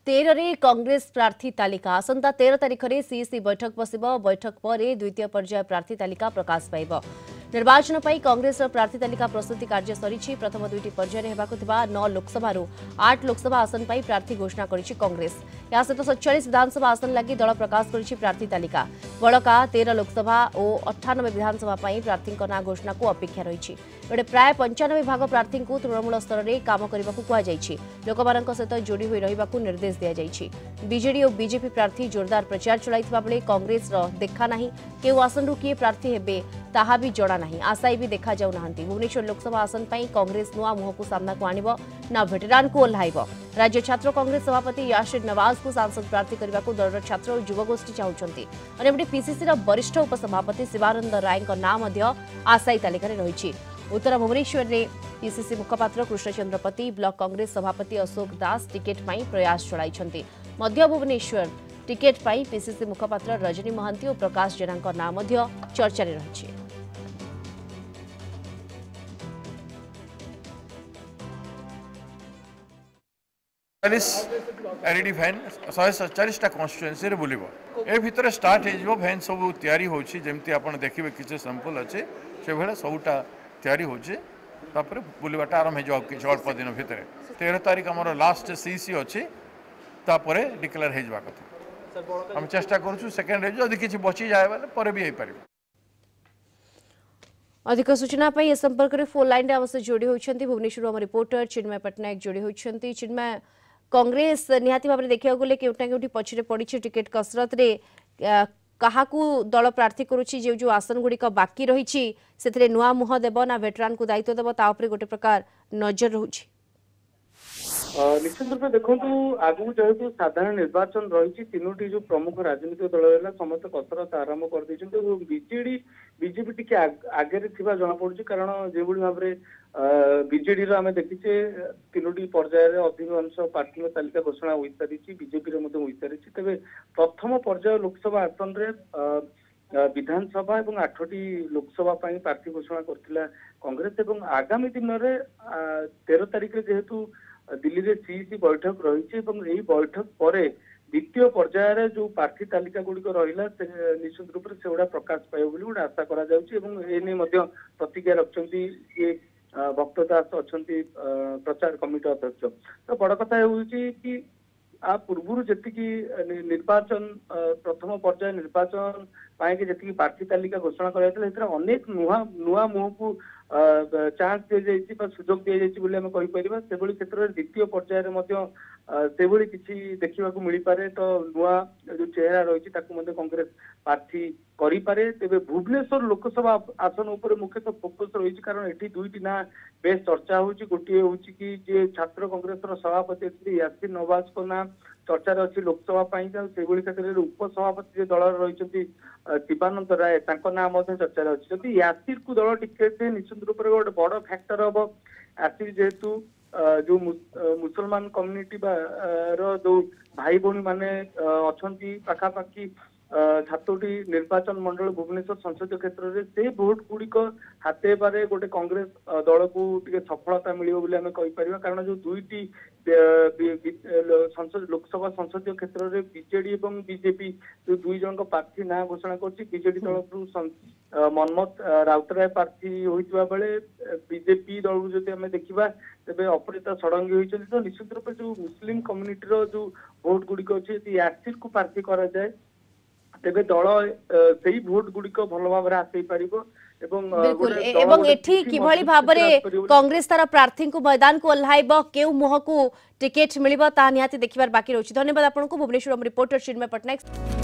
13 रे कांग्रेस प्रार्थी तालिका आसंता 13 तारिख में सीईसी बैठक बसिबो। बैठक पर द्वितीय पर्याय प्रार्थी तालिका प्रकाश पाइब। निर्वाचन पर कांग्रेस प्रार्थी तालिका प्रस्तुति कार्य सरी। प्रथम दुईटी पर्याय 9 लोकसभा 8 लोकसभा आसन पर प्रार्थी घोषणा करिछि कांग्रेस। या सहित 47 विधानसभा आसन लगी दल प्रकाश करिछि प्रार्थी तालिका। बड़का 13 लोकसभा और 98 विधानसभा प्रार्थी ना घोषणा को अपेक्षा रही। प्राय 95 भाग प्रार्थी को तृणमूल स्तर में काम करने को कहुई। लोकमान सहित जोड़ी हुई रहा निर्देश दि जाइछि। बीजेडी और बीजेपी प्रार्थी जोरदार प्रचार चलाइथिबा बेले कांग्रेस देखा नहीं। केउ आसन किए प्रार्थी हेबे ताहा भी जड़ा नहीं। आशायी भी देखा जाऊ नाहंती। भुवनेश्वर लोकसभा आसन पर कांग्रेस नुआ मुह को सामना को आनिब ना वेटेरान को ओह्लाइब। राज्य छात्र कांग्रेस सभापति यासिर नवाज को सांसद प्रार्थी करने को दलर छात्र और युवगोष्ठी चाहते। अन्यपटे पीसीसी वरिष्ठ उपसभापति शिवानंद राय नाम आशायी तालिका रही। उत्तर भुवनेश्वर में पीसीसी मुखपात्र कृष्णचंद्र पति, ब्लॉक कांग्रेस सभापति अशोक दास टिकेट पाई प्रयास चलाई। मध्य भुवनेश्वर टिकेट पाई पीसीसी मुखपात्र रजनी महांती और प्रकाश जेना नाम चर्चा रही। एलईडी फैन 147 कन्स्टिट्युएंसी रे बुलिबो। ए भितर स्टार्ट हो फैन सब तैयारी होछि। जेमती आपण देखिबे किछ सैंपल अछि से भेले सबटा तैयारी होछि। तापर बुलिबाटा आरंभ हो जाओ किछ अल्प दिन भितर। 13 तारिख हमर लास्ट सीसी अछि। तापर डिक्लेयर हो जावा कथा। हम चेष्टा करछु सेकंड रे जदि किछ बची जाय वाले पर भी हे परिबो। अधिक सूचना पाई ए संपर्क में फोन लाइन आम से जोड़ी होती भुवनेश्वर आम रिपोर्टर चिन्मय पट्टनायक जोड़ी होती। चिन्मय, कांग्रेस निहाती भाव में देखा गले केउटा केउटी पछरे पड़ी टिकेट कसरत रे कहा दल प्रार्थी करुच्ची जो आसन गुड़िक बाकी रही से नुआ मुह देव ना वेटरान को दायित्व देव तापर गोटे प्रकार नजर रही। निश्चित रूप में देखो आगु जेहेतु साधारण निर्वाचन रही तीनोटी जो प्रमुख राजनीतिक दल है समस्त कसरत आरंभ कर बीजेडी बीजेपी टी आगे जना पड़ी। कारण जो भाव में बीजेडी आम देखीचे तीनोटी पर्यायर अधिकांश प्रार्थी तालिका घोषणा हो सारी। बीजेपी हो सारी तेज प्रथम पर्याय लोकसभा आसन में विधानसभा और 8टी लोकसभा प्रार्थी घोषणा करथिला कांग्रेस। और आगामी दिन में 13 तारिख जेहेतु दिल्ली रे सीईसी बैठक रही। बैठक पर द्वितीय पर्यायर जो प्रार्थी तालिका गुड़िक रहा निश्चित रूप से सेगुड़ा प्रकाश पाइब बोली गोटे आशा करा प्रतिक्रिया रखिंट ये भक्त दास अच्छा प्रचार कमिटी अध्यक्ष। तो बड़ कथा कि आ पूर्व जी निर्वाचन प्रथम पर्याय निर्वाचन जी प्रार्थी तालिका घोषणा कर अनेक नुआ मुह को चांस दि जाइए सुजोग दि जाइए आम कहीपर। से क्षेत्र में द्वितीय पर्यायर किसी देखा मिल पारे। तो नुआ जो चेहरा रही कांग्रेस प्रार्थी करे। तेज भुवनेश्वर लोकसभा आसन उपर मुख्यतः फोकस रही। कारण ये दुईटी ना बेस चर्चा होची। गोटे हूँ कि जे छात्र कांग्रेस सभापति अच्छे यासिर नवाज को ना चर्चा अच्छी लोकसभा क्षेत्र में उपसभापति जो दल रही शिवानंद राय ना चर्चा अच्छी। जदि यासिर को दल टिकेट निश्चित रूप से गोटे बड़ फैक्टर हम। यासिर जेहेतु जो मुसलमान कम्युनिटी जो भाई भौणी माने अच्छी पाखापाखि 7टी निर्वाचन मंडल भुवनेश्वर संसदीय क्षेत्र में से भोट गुड़िक हाथेबारे गोटे कांग्रेस दल को सफलता मिले आम कहीपर। कारण जो दुईटी लोकसभा संसदीय क्षेत्र में बीजेडी और बीजेपी जो दुई जन प्रार्थी ना घोषणा कर बीजेडी तरफ मनमथ राउतराय प्रार्थी होता बेले बीजेपी दल जो आम देखा तेज अपराजिता षडंगी होती। तो निश्चित रूप से जो मुस्लिम कम्युनिटी जो भोट गुड़िक अच्छे यासिर को प्रार्थी कराए तेबे दल से भोट गुड़िक भल भाव में आसई पार। किभली भाव में कांग्रेस तार प्रार्थी को मैदान को ओह्लाइब केउ मुह को टिकेट मिलिबा ता निहाती देखिबार बाकी रही। धन्यवाद आपको भुवनेश्वर रिपोर्टर चिन्मय पट्टनायक।